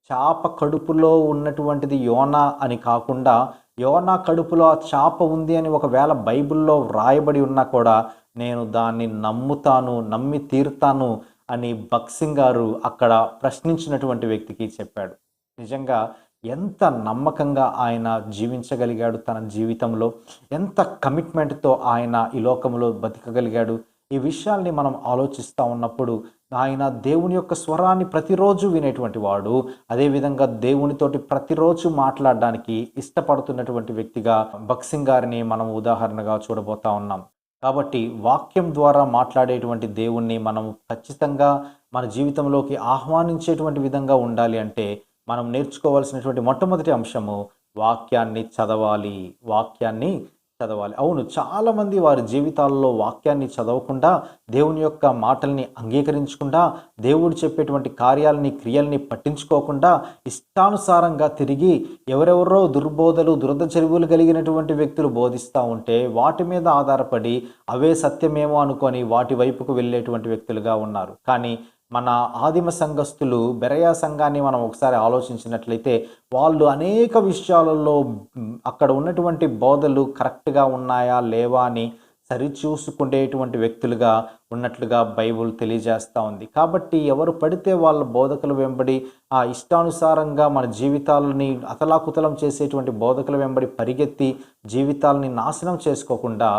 చేప కడుపులో ఉన్నటువంటిది యోనా అని కాకుండా, యోనా కడుపులో ఆ చేప ఉంది అని ఒకవేళ బైబిల్లో వ్రాయబడి ఉన్నా కూడా నేను దాన్ని నమ్ముతాను, నమ్మి తీరుతాను అని భగత్ సింగ్ గారు అక్కడ ప్రశ్నించినటువంటి వ్యక్తికి చెప్పాడు. నిజంగా ఎంత నమ్మకంగా ఆయన జీవించగలిగాడు తన జీవితంలో, ఎంత కమిట్మెంట్తో ఆయన ఈ లోకంలో బతకగలిగాడు. ఈ విషయాల్ని మనం ఆలోచిస్తూ ఉన్నప్పుడు ఆయన దేవుని యొక్క స్వరాన్ని ప్రతిరోజు వినేటువంటి వాడు, అదేవిధంగా దేవునితోటి ప్రతిరోజు మాట్లాడడానికి ఇష్టపడుతున్నటువంటి వ్యక్తిగా భగత్ సింగ్ గారిని మనం ఉదాహరణగా చూడబోతా ఉన్నాం. కాబట్టి వాక్యం ద్వారా మాట్లాడేటువంటి దేవుణ్ణి మనం ఖచ్చితంగా మన జీవితంలోకి ఆహ్వానించేటువంటి విధంగా ఉండాలి అంటే మనం నేర్చుకోవాల్సినటువంటి మొట్టమొదటి అంశము వాక్యాన్ని చదవాలి. వాక్యాన్ని చదవాలి. అవును, చాలామంది వారి జీవితాల్లో వాక్యాన్ని చదవకుండా, దేవుని యొక్క మాటల్ని అంగీకరించకుండా, దేవుడు చెప్పేటువంటి కార్యాలని, క్రియల్ని పట్టించుకోకుండా ఇష్టానుసారంగా తిరిగి ఎవరెవరో దుర్బోధలు, దురద చెరువులు కలిగినటువంటి వ్యక్తులు బోధిస్తూ ఉంటే వాటి మీద ఆధారపడి అవే సత్యమేమో అనుకొని వాటి వైపుకు వెళ్ళేటువంటి వ్యక్తులుగా ఉన్నారు. కానీ మన ఆదిమ సంఘస్థులు బెరయా సంఘాన్ని మనం ఒకసారి ఆలోచించినట్లయితే వాళ్ళు అనేక విషయాలలో అక్కడ ఉన్నటువంటి బోధలు కరెక్ట్గా ఉన్నాయా లేవా అని సరిచూసుకునేటువంటి వ్యక్తులుగా ఉన్నట్లుగా బైబుల్ తెలియజేస్తూ ఉంది. కాబట్టి ఎవరు పడితే వాళ్ళ బోధకుల వెంబడి ఆ ఇష్టానుసారంగా మన జీవితాలని అతలాకుతలం చేసేటువంటి బోధకుల వెంబడి పరిగెత్తి జీవితాలని నాశనం చేసుకోకుండా,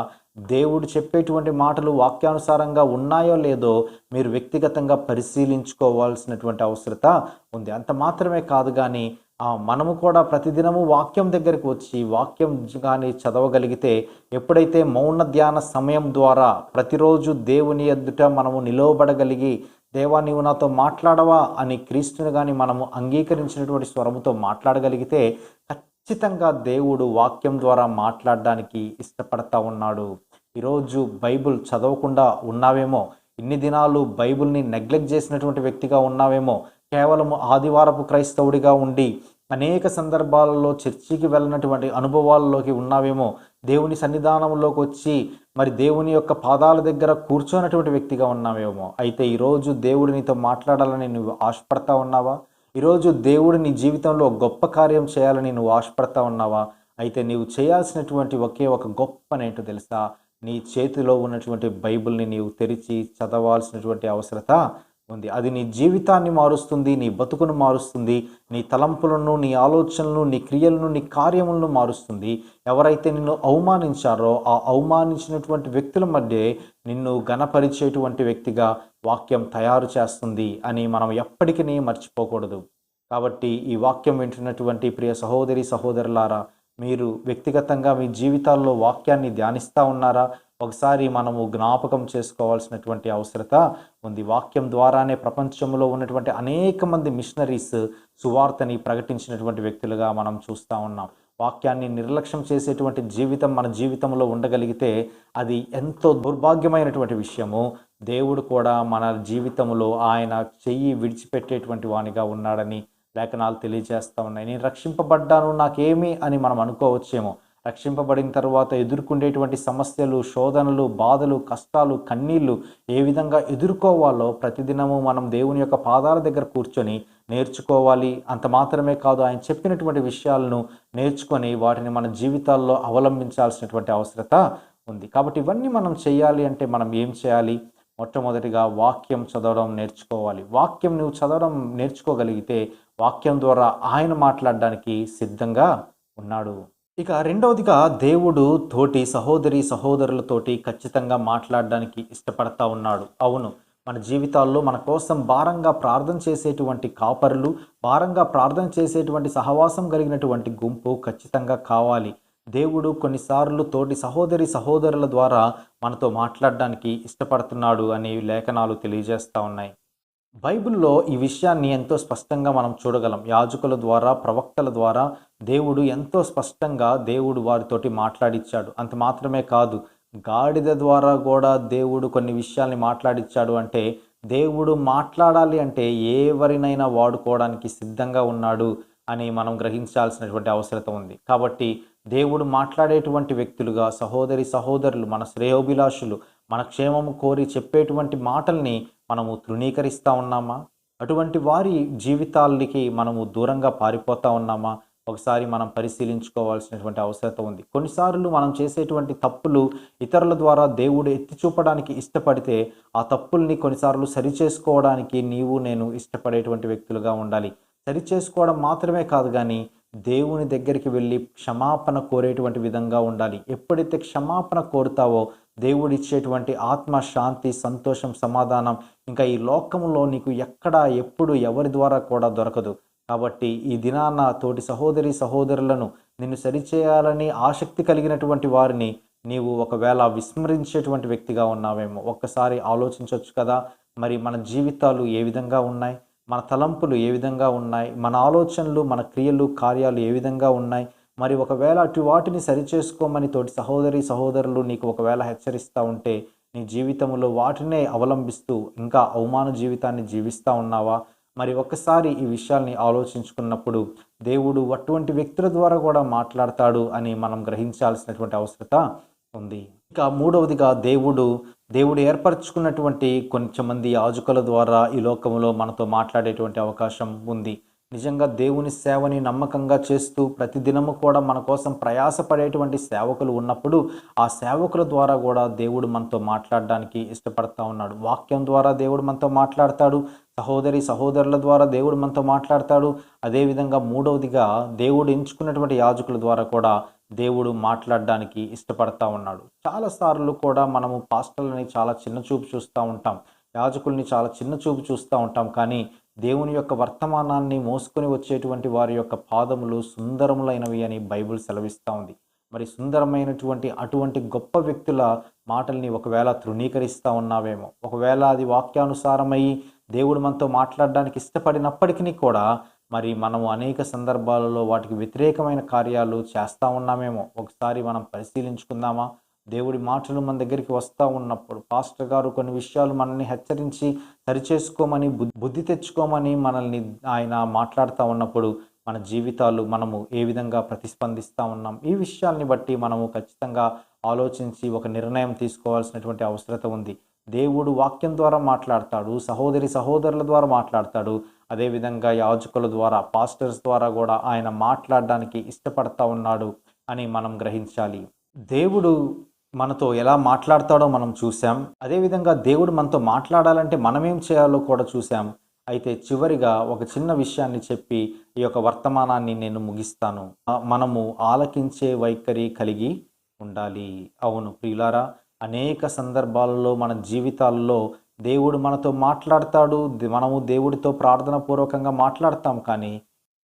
దేవుడు చెప్పేటువంటి మాటలు వాక్యానుసారంగా ఉన్నాయో లేదో మీరు వ్యక్తిగతంగా పరిశీలించుకోవాల్సినటువంటి అవసరత ఉంది. అంత మాత్రమే కాదు, కానీ మనము కూడా ప్రతిదినము వాక్యం దగ్గరికి వచ్చి వాక్యం కానీ చదవగలిగితే, ఎప్పుడైతే మౌన ధ్యాన సమయం ద్వారా ప్రతిరోజు దేవుని ఎదుట మనము నిలవబడగలిగి, దేవా నీవు నాతో మాట్లాడవా అని క్రీస్తుని కానీ మనము అంగీకరించినటువంటి స్వరముతో మాట్లాడగలిగితే ఖచ్చితంగా దేవుడు వాక్యం ద్వారా మాట్లాడడానికి ఇష్టపడతా ఉన్నాడు. ఈరోజు బైబిల్ చదవకుండా ఉన్నావేమో, ఇన్ని దినాలు బైబిల్ని నెగ్లెక్ట్ చేసినటువంటి వ్యక్తిగా ఉన్నావేమో, కేవలం ఆదివారపు క్రైస్తవుడిగా ఉండి అనేక సందర్భాలలో చర్చికి వెళ్ళినటువంటి అనుభవాల్లోకి ఉన్నావేమో, దేవుని సన్నిధానంలోకి వచ్చి మరి దేవుని యొక్క పాదాల దగ్గర కూర్చోనటువంటి వ్యక్తిగా ఉన్నావేమో. అయితే ఈరోజు దేవుడు నీతో మాట్లాడాలని నువ్వు ఆశపడతా ఉన్నావా? ఈరోజు దేవుడు నీ జీవితంలో గొప్ప కార్యం చేయాలని నువ్వు ఆశపడతా ఉన్నావా? అయితే నీవు చేయాల్సినటువంటి ఒకే ఒక గొప్పనేంటో తెలుసా? నీ చేతిలో ఉన్నటువంటి బైబిల్ని నీవు తెరిచి చదవాల్సినటువంటి అవసరత ఉంది. అది నీ జీవితాన్ని మారుస్తుంది, నీ బతుకును మారుస్తుంది, నీ తలంపులను, నీ ఆలోచనలను, నీ క్రియలను, నీ కార్యములను మారుస్తుంది. ఎవరైతే నిన్ను అవమానించారో ఆ అవమానించినటువంటి వ్యక్తుల మధ్య నిన్ను ఘనపరిచేటువంటి వ్యక్తిగా వాక్యం తయారు చేస్తుంది అని మనం ఎప్పటికీ మర్చిపోకూడదు. కాబట్టి ఈ వాక్యం వింటున్నటువంటి ప్రియ సహోదరి సహోదరులారా, మీరు వ్యక్తిగతంగా మీ జీవితాల్లో వాక్యాన్ని ధ్యానిస్తూ ఉన్నారా? ఒకసారి మనము జ్ఞాపకం చేసుకోవాల్సినటువంటి అవసరత ఉంది. వాక్యం ద్వారానే ప్రపంచంలో ఉన్నటువంటి అనేక మంది మిషనరీస్ సువార్తని ప్రకటించినటువంటి వ్యక్తులుగా మనం చూస్తూ ఉన్నాం. వాక్యాన్ని నిర్లక్ష్యం చేసేటువంటి జీవితం మన జీవితంలో ఉండగలిగితే అది ఎంతో దౌర్భాగ్యమైనటువంటి విషయము. దేవుడు కూడా మన జీవితంలో ఆయన చెయ్యి విడిచిపెట్టేటువంటి వానిగా ఉన్నాడని లేఖనాలు తెలియజేస్తూ ఉన్నాయి. నేను రక్షింపబడ్డాను, నాకేమి అని మనం అనుకోవచ్చేమో. రక్షింపబడిన తర్వాత ఎదుర్కొనేటువంటి సమస్యలు, శోధనలు, బాధలు, కష్టాలు, కన్నీళ్లు ఏ విధంగా ఎదుర్కోవాలో ప్రతిదినము మనం దేవుని యొక్క పాదాల దగ్గర కూర్చొని నేర్చుకోవాలి. అంత మాత్రమే కాదు, ఆయన చెప్పినటువంటి విషయాలను నేర్చుకొని వాటిని మన జీవితాల్లో అవలంబించాల్సినటువంటి అవసరత ఉంది. కాబట్టి ఇవన్నీ మనం చేయాలి అంటే మనం ఏం చేయాలి? మొట్టమొదటిగా వాక్యం చదవడం నేర్చుకోవాలి. వాక్యం నువ్వు చదవడం నేర్చుకోగలిగితే వాక్యం ద్వారా ఆయన మాట్లాడడానికి సిద్ధంగా ఉన్నాడు. ఇక రెండవదిగా దేవుడు తోటి సహోదరి సహోదరులతోటి ఖచ్చితంగా మాట్లాడడానికి ఇష్టపడతా ఉన్నాడు. అవును, మన జీవితాల్లో మన కోసం భారంగా ప్రార్థన చేసేటువంటి కాపరులు, భారంగా ప్రార్థన చేసేటువంటి సహవాసం కలిగినటువంటి గుంపు ఖచ్చితంగా కావాలి. దేవుడు కొన్నిసార్లు తోటి సహోదరి సహోదరుల ద్వారా మనతో మాట్లాడడానికి ఇష్టపడుతున్నాడు అని లేఖనాలు తెలియజేస్తా ఉన్నాయి. బైబిల్‌లో ఈ విషయాన్ని ఎంతో స్పష్టంగా మనం చూడగలం. యాజకుల ద్వారా, ప్రవక్తల ద్వారా దేవుడు ఎంతో స్పష్టంగా దేవుడు వారితోటి మాట్లాడిచ్చాడు. అంత మాత్రమే కాదు, గాడిద ద్వారా గూడా దేవుడు కొన్ని విషయాల్ని మాట్లాడిచ్చాడు అంటే, దేవుడు మాట్లాడాలి అంటే ఎవరినైనా వాడుకోవడానికి సిద్ధంగా ఉన్నాడు అని మనం గ్రహించాల్సినటువంటి అవసరత ఉంది. కాబట్టి దేవుడు మాట్లాడేటువంటి వ్యక్తులుగా సహోదరి, సహోదరులు, మన శ్రేయోభిలాషులు, మన క్షేమము కోరి చెప్పేటువంటి మాటల్ని మనము తృణీకరిస్తా ఉన్నామా? అటువంటి వారి జీవితాలకి మనము దూరంగా పారిపోతా ఉన్నామా? ఒకసారి మనం పరిశీలించుకోవాల్సినటువంటి అవసరత ఉంది. కొన్నిసార్లు మనం చేసేటువంటి తప్పులు ఇతరుల ద్వారా దేవుడు ఎత్తి చూపడానికి ఇష్టపడితే, ఆ తప్పుల్ని కొన్నిసార్లు సరిచేసుకోవడానికి నీవు నేను ఇష్టపడేటువంటి వ్యక్తులుగా ఉండాలి. సరిచేసుకోవడం మాత్రమే కాదు గానీ, దేవుని దగ్గరికి వెళ్ళి క్షమాపణ కోరేటువంటి విధంగా ఉండాలి. ఎప్పుడైతే క్షమాపణ కోరుతావో దేవుడిచ్చేటువంటి ఆత్మ శాంతి, సంతోషం, సమాధానం ఇంకా ఈ లోకంలో నీకు ఎక్కడ, ఎప్పుడు, ఎవరి ద్వారా కూడా దొరకదు. కాబట్టి ఈ దినాన తోటి సహోదరి సహోదరులను నిన్ను సరిచేయాలని ఆసక్తి కలిగినటువంటి వారిని నీవు ఒకవేళ విస్మరించేటువంటి వ్యక్తిగా ఉన్నావేమో ఒక్కసారి ఆలోచించవచ్చు కదా. మరి మన జీవితాలు ఏ విధంగా ఉన్నాయి? మన తలంపులు ఏ విధంగా ఉన్నాయి? మన ఆలోచనలు, మన క్రియలు, కార్యాలు ఏ విధంగా ఉన్నాయి? మరి ఒకవేళ అటు వాటిని సరిచేసుకోమని తోటి సహోదరి సహోదరులు నీకు ఒకవేళ హెచ్చరిస్తూ ఉంటే, నీ జీవితంలో వాటినే అవలంబిస్తూ ఇంకా అవమాన జీవితాన్ని జీవిస్తూ ఉన్నావా? మరి ఒక్కసారి ఈ విషయాల్ని ఆలోచించుకున్నప్పుడు దేవుడు అటువంటి వ్యక్తుల ద్వారా కూడా మాట్లాడతాడు అని మనం గ్రహించాల్సినటువంటి అవసరత ఉంది. ఇంకా మూడవదిగా దేవుడు ఏర్పరచుకున్నటువంటి కొంచెమంది యాజకుల ద్వారా ఈ లోకంలో మనతో మాట్లాడేటువంటి అవకాశం ఉంది. నిజంగా దేవుని సేవని నమ్మకంగా చేస్తూ ప్రతిదినము కూడా మన కోసం ప్రయాసపడేటువంటి సేవకులు ఉన్నప్పుడు, ఆ సేవకుల ద్వారా కూడా దేవుడు మనతో మాట్లాడడానికి ఇష్టపడతా ఉన్నాడు. వాక్యం ద్వారా దేవుడు మనతో మాట్లాడతాడు. సహోదరి సహోదరుల ద్వారా దేవుడు మనతో మాట్లాడతాడు. అదేవిధంగా మూడవదిగా దేవుడు ఎంచుకున్నటువంటి యాజకుల ద్వారా కూడా దేవుడు మాట్లాడడానికి ఇష్టపడతా ఉన్నాడు. చాలాసార్లు కూడా మనము పాస్టర్లని చాలా చిన్న చూపు చూస్తూ ఉంటాం. యాజకుల్ని చాలా చిన్న చూపు చూస్తూ ఉంటాం. కానీ దేవుని యొక్క వర్తమానాన్ని మోసుకొని వచ్చేటువంటి వారి యొక్క పాదములు సుందరములైనవి అని బైబిల్ సెలవిస్తూ ఉంది. మరి సుందరమైనటువంటి అటువంటి గొప్ప వ్యక్తుల మాటల్ని ఒకవేళ తృణీకరిస్తూ ఉన్నావేమో, ఒకవేళ అది వాక్యానుసారమై దేవుడు మనతో మాట్లాడడానికి ఇష్టపడినప్పటికీ కూడా మరి మనము అనేక సందర్భాలలో వాటికి వ్యతిరేకమైన కార్యాలు చేస్తూ ఉన్నామేమో ఒకసారి మనం పరిశీలించుకుందామా? దేవుడి మాటలు మన దగ్గరికి వస్తూ ఉన్నప్పుడు పాస్టర్ గారు కొన్ని విషయాలు మనల్ని హెచ్చరించి సరిచేసుకోమని బుద్ధి తెచ్చుకోమని మనల్ని ఆయన మాట్లాడుతూ ఉన్నప్పుడు మన జీవితాలు మనము ఏ విధంగా ప్రతిస్పందిస్తూ ఉన్నాం, ఈ విషయాల్ని బట్టి మనము ఖచ్చితంగా ఆలోచించి ఒక నిర్ణయం తీసుకోవాల్సినటువంటి అవసరత ఉంది. దేవుడు వాక్యం ద్వారా మాట్లాడతాడు, సహోదరి సహోదరుల ద్వారా మాట్లాడతాడు. అదేవిధంగా యాజకుల ద్వారా, పాస్టర్స్ ద్వారా కూడా ఆయన మాట్లాడడానికి ఇష్టపడతా ఉన్నాడు అని మనం గ్రహించాలి. దేవుడు మనతో ఎలా మాట్లాడతాడో మనం చూసాం. అదేవిధంగా దేవుడు మనతో మాట్లాడాలంటే మనమేం చేయాలో కూడా చూసాం. అయితే చివరిగా ఒక చిన్న విషయాన్ని చెప్పి ఈ యొక్క వర్తమానాన్ని నేను ముగిస్తాను. మనము ఆలకించే వైఖరి కలిగి ఉండాలి. అవును ప్రియులారా, అనేక సందర్భాలలో మన జీవితాల్లో దేవుడు మనతో మాట్లాడతాడు. మనము దేవుడితో ప్రార్థన పూర్వకంగా మాట్లాడతాం. కానీ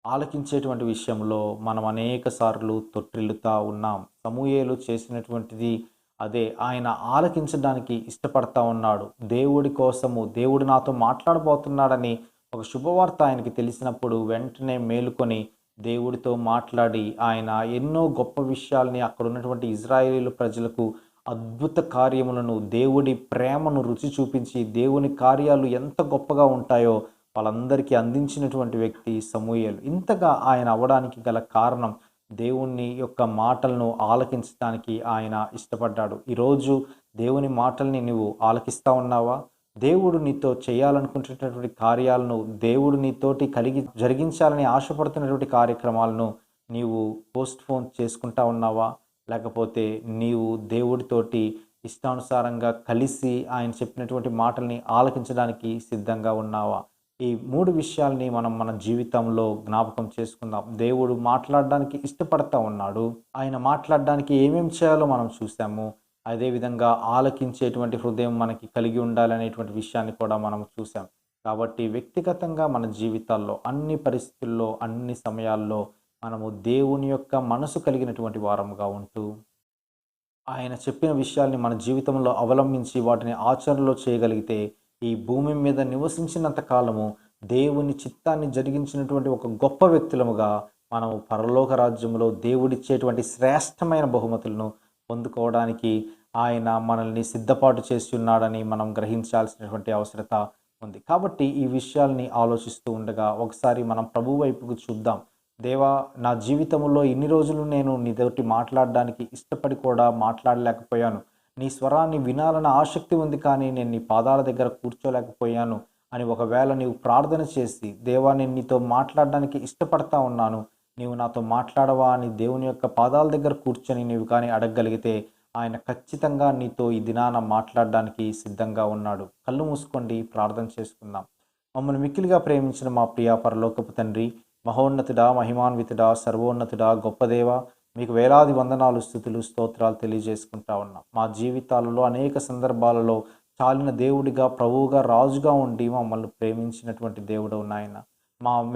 ఆలకించేటువంటి విషయంలో మనం అనేక సార్లు తొట్టిల్లుతా ఉన్నాం. సమూయేలు చేసినటువంటిది అదే. ఆయన ఆలకించడానికి ఇష్టపడతా ఉన్నాడు. దేవుడి కోసము దేవుడు నాతో మాట్లాడబోతున్నాడని ఒక శుభవార్త ఆయనకి తెలిసినప్పుడు వెంటనే మేలుకొని దేవుడితో మాట్లాడి ఆయన ఎన్నో గొప్ప విషయాల్ని అక్కడ ఉన్నటువంటి ఇజ్రాయేలీల ప్రజలకు అద్భుత కార్యములను, దేవుడి ప్రేమను రుచి చూపించి దేవుని కార్యాలు ఎంత గొప్పగా ఉంటాయో వాళ్ళందరికీ అందించినటువంటి వ్యక్తి సమూయేలు. ఇంతగా ఆయన అవ్వడానికి గల కారణం దేవుని యొక్క మాటలను ఆలకించడానికి ఆయన ఇష్టపడ్డాడు. ఈరోజు దేవుని మాటల్ని నువ్వు ఆలకిస్తూ ఉన్నావా? దేవుడు నీతో చేయాలనుకుంటున్నటువంటి కార్యాలను, దేవుడు నీతోటి జరిగించాలని ఆశపడుతున్నటువంటి కార్యక్రమాలను నీవు పోస్ట్ పోన్ చేసుకుంటా ఉన్నావా? లేకపోతే నీవు దేవుడితోటి ఇష్టానుసారంగా కలిసి ఆయన చెప్పినటువంటి మాటల్ని ఆలకించడానికి సిద్ధంగా ఉన్నావా? ఈ 3 విషయాల్ని మనం మన జీవితంలో జ్ఞాపకం చేసుకుందాం. దేవుడు మాట్లాడడానికి ఇష్టపడతా ఉన్నాడు. ఆయన మాట్లాడడానికి ఏమేం చేయాలో మనం చూసాము. అదేవిధంగా ఆలకించేటువంటి హృదయం మనకి కలిగి ఉండాలనేటువంటి విషయాన్ని కూడా మనం చూసాం. కాబట్టి వ్యక్తిగతంగా మన జీవితాల్లో అన్ని పరిస్థితుల్లో, అన్ని సమయాల్లో మనము దేవుని యొక్క మనసు కలిగినటువంటి వారముగా ఉంటూ, ఆయన చెప్పిన విషయాల్ని మన జీవితంలో అవలంబించి వాటిని ఆచరణలో చేయగలిగితే, ఈ భూమి మీద నివసించినంత కాలము దేవుని చిత్తాన్ని జరిగించినటువంటి ఒక గొప్ప వ్యక్తులముగా మనము పరలోక రాజ్యంలో దేవుడిచ్చేటువంటి శ్రేష్టమైన బహుమతులను పొందుకోవడానికి ఆయన మనల్ని సిద్ధపాటు చేసి ఉన్నాడని మనం గ్రహించాల్సినటువంటి అవసరత ఉంది. కాబట్టి ఈ విషయాల్ని ఆలోచిస్తూ ఉండగా ఒకసారి మనం ప్రభువు వైపుకు చూద్దాం. దేవా, నా జీవితంలో ఇన్ని రోజులు నేను నీతోటి మాట్లాడడానికి ఇష్టపడి కూడా మాట్లాడలేకపోయాను. నీ స్వరాన్ని వినాలన్న ఆసక్తి ఉంది, కానీ నేను నీ పాదాల దగ్గర కూర్చోలేకపోయాను అని ఒకవేళ నీవు ప్రార్థన చేసి, దేవా నేను నీతో మాట్లాడడానికి ఇష్టపడతా ఉన్నాను, నీవు నాతో మాట్లాడవా అని దేవుని యొక్క పాదాల దగ్గర కూర్చొని నీవు కానీ అడగగలిగితే ఆయన ఖచ్చితంగా నీతో ఈ దినాన మాట్లాడడానికి సిద్ధంగా ఉన్నాడు. కళ్ళు మూసుకోండి, ప్రార్థన చేసుకుందాం. మమ్మల్ని మిక్కిలిగా ప్రేమించిన మా ప్రియ పరలోకపు తండ్రి, మహోన్నతుడా, మహిమాన్వితుడా, సర్వోన్నతుడా, గొప్ప దేవ, మీకు వేలాది వందనాలు, స్తుతులు, స్తోత్రాలు తెలియజేసుకుంటా ఉన్నాం. మా జీవితాలలో అనేక సందర్భాలలో చాలిన దేవుడిగా, ప్రభువుగా, రాజుగా ఉండి మమ్మల్ని ప్రేమించినటువంటి దేవుడవు నాయన.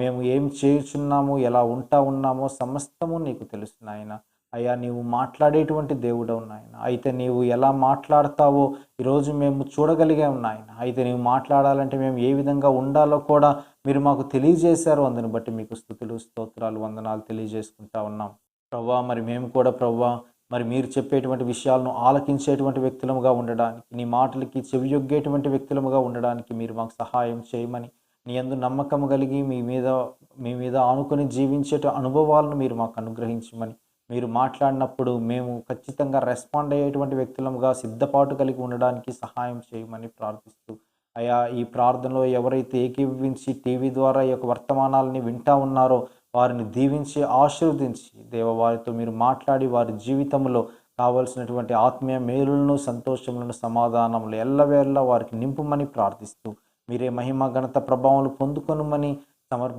మేము ఏం చేయుచున్నామో, ఎలా ఉంటా ఉన్నామో సమస్తము నీకు తెలుసు నాయన. అయ్యా, నీవు మాట్లాడేటువంటి దేవుడవు నాయన. అయితే నీవు ఎలా మాట్లాడతావో ఈరోజు మేము చూడగలిగాం నాయన. అయితే నీవు మాట్లాడాలంటే మేము ఏ విధంగా ఉండాలో కూడా మీరు మాకు తెలియజేశారు. అందుని బట్టి మీకు స్తుతులు, స్తోత్రాలు, వందనాలు తెలియజేసుకుంటా ఉన్నాం. ప్రవ్వా, మరి మేము కూడా ప్రవ్వా, మరి మీరు చెప్పేటువంటి విషయాలను ఆలకించేటువంటి వ్యక్తులముగా ఉండడానికి, నీ మాటలకి చెవియొగ్గేటువంటి వ్యక్తులముగా ఉండడానికి మీరు మాకు సహాయం చేయమని, నీ యందు నమ్మకము కలిగి మీ మీద ఆనుకొని జీవించే అనుభవాలను మీరు మాకు అనుగ్రహించమని, మీరు మాట్లాడినప్పుడు మేము ఖచ్చితంగా రెస్పాండ్ అయ్యేటువంటి వ్యక్తులముగా సిద్ధపాటు కలిగి ఉండడానికి సహాయం చేయమని ప్రార్థిస్తూ, అయా ఈ ప్రార్థనలో ఎవరైతే ఏకీభవించి టీవీ ద్వారా ఈ యొక్క వర్తమానాలని వింటా ఉన్నారో వారిని దీవించి ఆశీర్వదించి దేవ, వారితో మీరు మాట్లాడి వారి జీవితంలో కావలసినటువంటి ఆత్మీయ మేలులను, సంతోషములను, సమాధానములు ఎల్లవేళలా వారికి నింపుమని ప్రార్థిస్తూ, మీరే మహిమ, ఘనత, ప్రభావాలు పొందుకొనుమని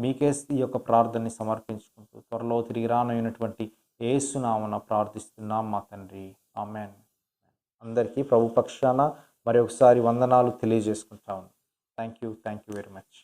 మీకే ఈ యొక్క ప్రార్థనని సమర్పించుకుంటూ త్వరలో తిరిగి రానైనటువంటి యేసు నామమున ప్రార్థిస్తున్నాం మా తండ్రి. ఆమేన్. అందరికీ ప్రభు పక్షాన మరి ఒకసారి వందనాలు తెలియజేసుకుంటాను. Thank you very much.